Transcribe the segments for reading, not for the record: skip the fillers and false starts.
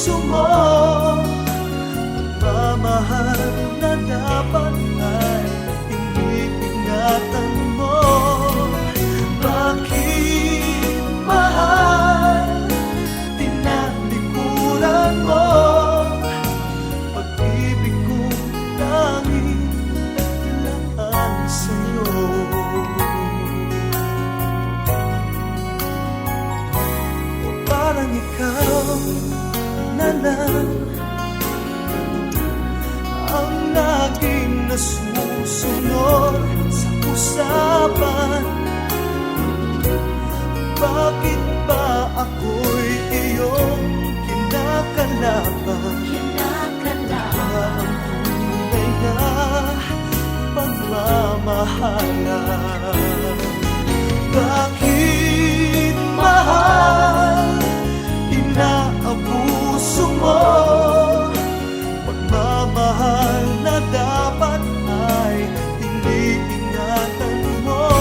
puso mo. Pagmamahal na dapat ay iniingatan mo. Bakit mahal tinalikuran mo? Pag-ibig kong tanging laan sa'yo. Parang ikaw na lang ang laging nasusunod sa usapan. Bakit ba ako'y iyong kinakalaban? Ba ang tunay na pagmamahalan? Bakit mahal inaabuso mo? Pagmamahal na dapat ay iniingatan mo.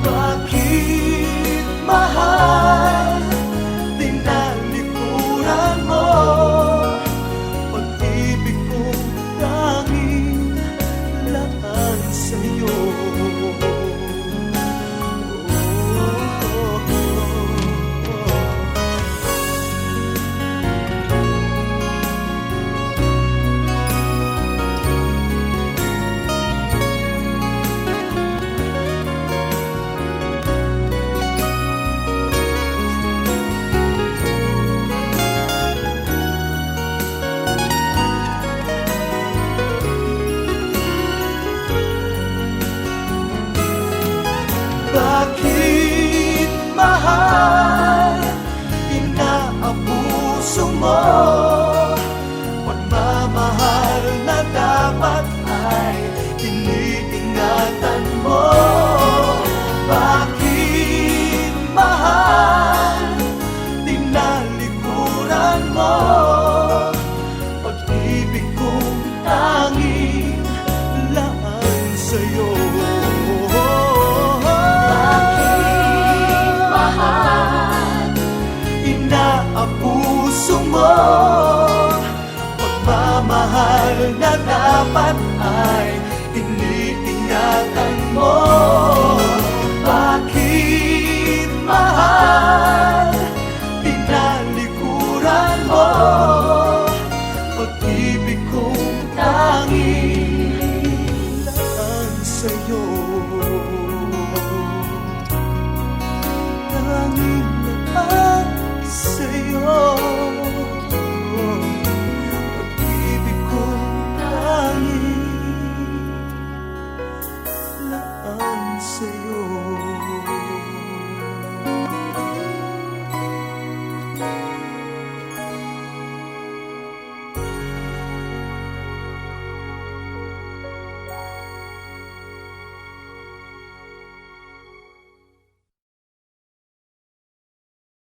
Bakit mahal tinalikuran mo? Pag-ibig kong tanging laan sa'yo. Bakit mahal inaabuso mo? Pagmamahal na dapat ay iniingatan mo. Bakit mahal tinalikuran mo? Pag-ibig kong tanging laan sa'yo. Inaabuso mo? Pagmamahal na dapat ay iniingatan mo. Bakit mahal tinalikuran mo? Pag-ibig kong tanging laan sa'yo. Tanging laan sa'yo.